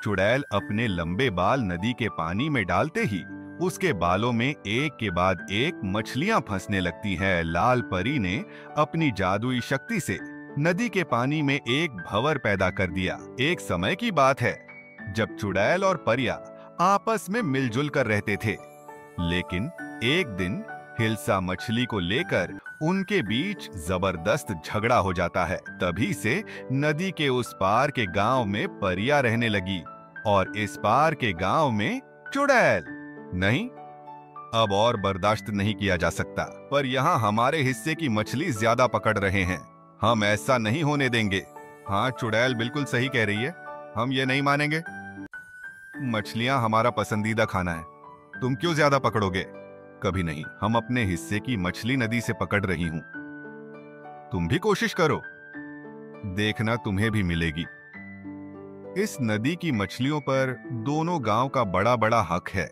चुड़ैल अपने लंबे बाल नदी के पानी में डालते ही उसके बालों में एक के बाद एक मछलियां फंसने लगती हैं। लाल परी ने अपनी जादुई शक्ति से नदी के पानी में एक भंवर पैदा कर दिया। एक समय की बात है जब चुड़ैल और परियां आपस में मिलजुल कर रहते थे, लेकिन एक दिन हिल्सा मछली को लेकर उनके बीच जबरदस्त झगड़ा हो जाता है। तभी से नदी के उस पार के गांव में परियां रहने लगी और इस पार के गांव में चुड़ैल। नहीं, अब और बर्दाश्त नहीं किया जा सकता, पर यहाँ हमारे हिस्से की मछली ज्यादा पकड़ रहे हैं। हम ऐसा नहीं होने देंगे। हाँ, चुड़ैल बिल्कुल सही कह रही है, हम ये नहीं मानेंगे। मछलियां हमारा पसंदीदा खाना है, तुम क्यों ज्यादा पकड़ोगे? कभी नहीं, हम अपने हिस्से की मछली नदी से पकड़ रही हूं। तुम भी कोशिश करो, देखना तुम्हें भी मिलेगी। इस नदी की मछलियों पर दोनों गांव का बड़ा बड़ा हक है।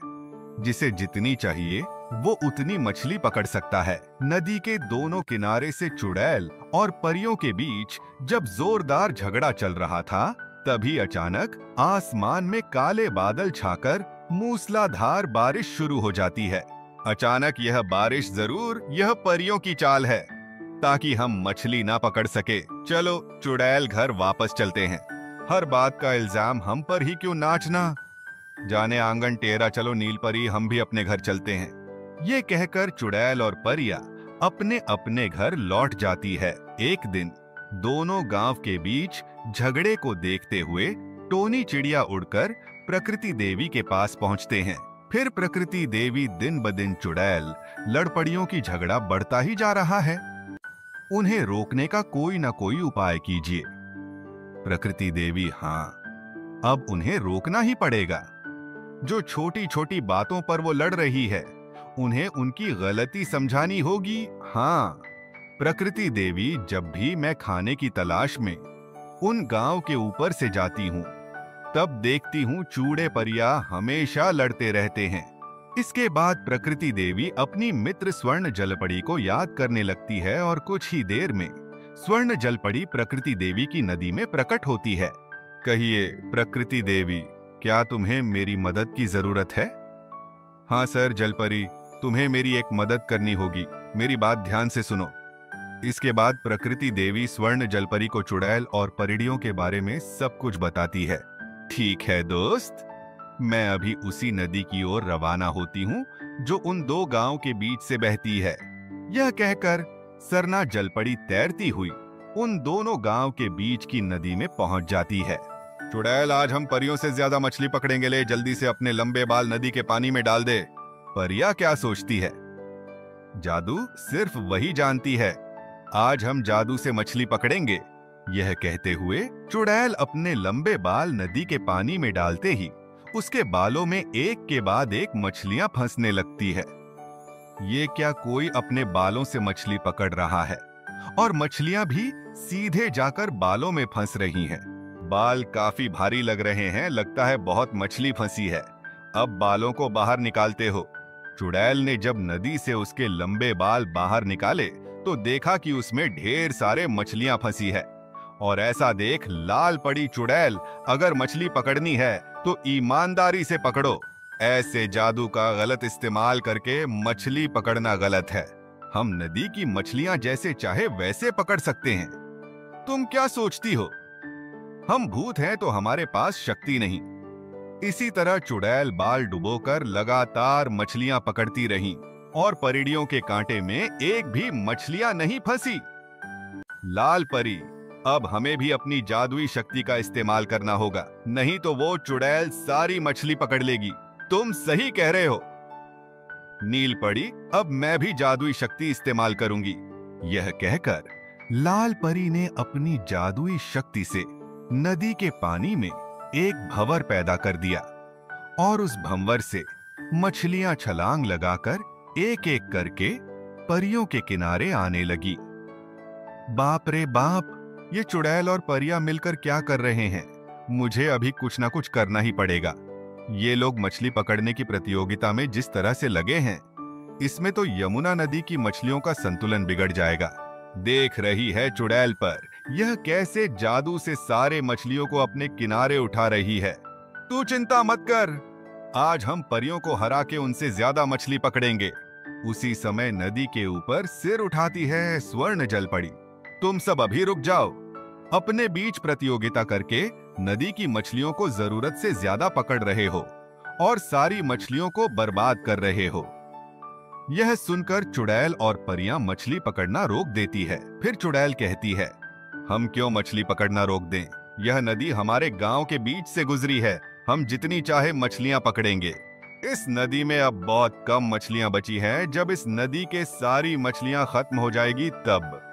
जिसे जितनी चाहिए वो उतनी मछली पकड़ सकता है। नदी के दोनों किनारे से चुड़ैल और परियों के बीच जब जोरदार झगड़ा चल रहा था, तभी अचानक आसमान में काले बादल छाकर मूसलाधार बारिश शुरू हो जाती है। अचानक यह बारिश जरूर यह परियों की चाल है, ताकि हम मछली ना पकड़ सके। चलो चुड़ैल, घर वापस चलते हैं। हर बात का इल्जाम हम पर ही क्यों नाचना। जाने आंगन टेरा, चलो नील परी, हम भी अपने घर चलते हैं। ये कहकर चुड़ैल और परियां अपने अपने घर लौट जाती है। एक दिन दोनों गांव के बीच झगड़े को देखते हुए टोनी चिड़िया उड़कर प्रकृति देवी के पास पहुंचते हैं। फिर प्रकृति देवी दिन ब दिन चुड़ैल लड़पड़ियों की झगड़ा बढ़ता ही जा रहा है, उन्हें रोकने का कोई ना कोई उपाय कीजिए। प्रकृति देवी, हाँ, अब उन्हें रोकना ही पड़ेगा। जो छोटी छोटी बातों पर वो लड़ रही है, उन्हें उनकी गलती समझानी होगी। हाँ, प्रकृति देवी, जब भी मैं खाने की तलाश में उन गांव के ऊपर से जाती हूँ, तब देखती हूँ चूड़े परियां हमेशा लड़ते रहते हैं। इसके बाद प्रकृति देवी अपनी मित्र स्वर्ण जलपरी को याद करने लगती है और कुछ ही देर में स्वर्ण जलपरी प्रकृति देवी की नदी में प्रकट होती है। कहिए प्रकृति देवी, क्या तुम्हें मेरी मदद की जरूरत है? हाँ सर जलपरी, तुम्हें मेरी एक मदद करनी होगी, मेरी बात ध्यान से सुनो। इसके बाद प्रकृति देवी स्वर्ण जलपरी को चुड़ैल और परिड़ियों के बारे में सब कुछ बताती है। ठीक है दोस्त, मैं अभी उसी नदी की ओर रवाना होती हूँ जो उन दो गांव के बीच से बहती है। यह कहकर सरना जलपरी तैरती हुई उन दोनों गांव के बीच की नदी में पहुंच जाती है। चुड़ैल, आज हम परियों से ज्यादा मछली पकड़ेंगे, ले जल्दी से अपने लंबे बाल नदी के पानी में डाल दे। परियां क्या सोचती है, जादू सिर्फ वही जानती है, आज हम जादू से मछली पकड़ेंगे। यह कहते हुए चुड़ैल अपने लंबे बाल नदी के पानी में डालते ही उसके बालों में एक के बाद एक मछलियां फंसने लगती है। ये क्या कोई अपने बालों से मछली पकड़ रहा है, और मछलियां भी सीधे जाकर बालों में फंस रही हैं। बाल काफी भारी लग रहे हैं, लगता है बहुत मछली फंसी है। अब बालों को बाहर निकालते हो। चुड़ैल ने जब नदी से उसके लंबे बाल बाहर निकाले तो देखा कि उसमें ढेर सारे मछलियां फंसी है। और ऐसा देख लाल पड़ी चुड़ैल, अगर मछली पकड़नी है तो ईमानदारी से पकड़ो। ऐसे जादू का गलत इस्तेमाल करके मछली पकड़ना गलत है। हम नदी की मछलियां जैसे चाहे वैसे पकड़ सकते हैं। तुम क्या सोचती हो, हम भूत हैं तो हमारे पास शक्ति नहीं? इसी तरह चुड़ैल बाल डुबोकर लगातार मछलियां पकड़ती रहीं और परिड़ियों के कांटे में एक भी मछलियां नहीं फंसी। लाल परी, अब हमें भी अपनी जादुई शक्ति का इस्तेमाल करना होगा, नहीं तो वो चुड़ैल सारी मछली पकड़ लेगी। तुम सही कह रहे हो। नील परी, अब मैं भी जादुई शक्ति इस्तेमाल करूंगी। यह कहकर लाल परी ने अपनी जादुई शक्ति से नदी के पानी में एक भंवर पैदा कर दिया और उस भंवर से मछलियां छलांग लगाकर एक एक करके परियों के किनारे आने लगी। बाप रे बाप, ये चुड़ैल और परियां मिलकर क्या कर रहे हैं? मुझे अभी कुछ ना कुछ करना ही पड़ेगा। ये लोग मछली पकड़ने की प्रतियोगिता में जिस तरह से लगे हैं, इसमें तो यमुना नदी की मछलियों का संतुलन बिगड़ जाएगा। देख रही है चुड़ैल पर यह कैसे जादू से सारे मछलियों को अपने किनारे उठा रही है। तू चिंता मत कर, आज हम परियों को हरा के उनसे ज्यादा मछली पकड़ेंगे। उसी समय नदी के ऊपर सिर उठाती है स्वर्ण जल पड़ी। तुम सब अभी रुक जाओ, अपने बीच प्रतियोगिता करके नदी की मछलियों को जरूरत से ज्यादा पकड़ रहे हो और सारी मछलियों को बर्बाद कर रहे हो। यह सुनकर चुड़ैल और परियां मछली पकड़ना रोक देती है। फिर चुड़ैल कहती है, हम क्यों मछली पकड़ना रोक दें? यह नदी हमारे गांव के बीच से गुजरी है, हम जितनी चाहे मछलियां पकड़ेंगे। इस नदी में अब बहुत कम मछलियां बची हैं, जब इस नदी के सारी मछलियां खत्म हो जाएगी तब।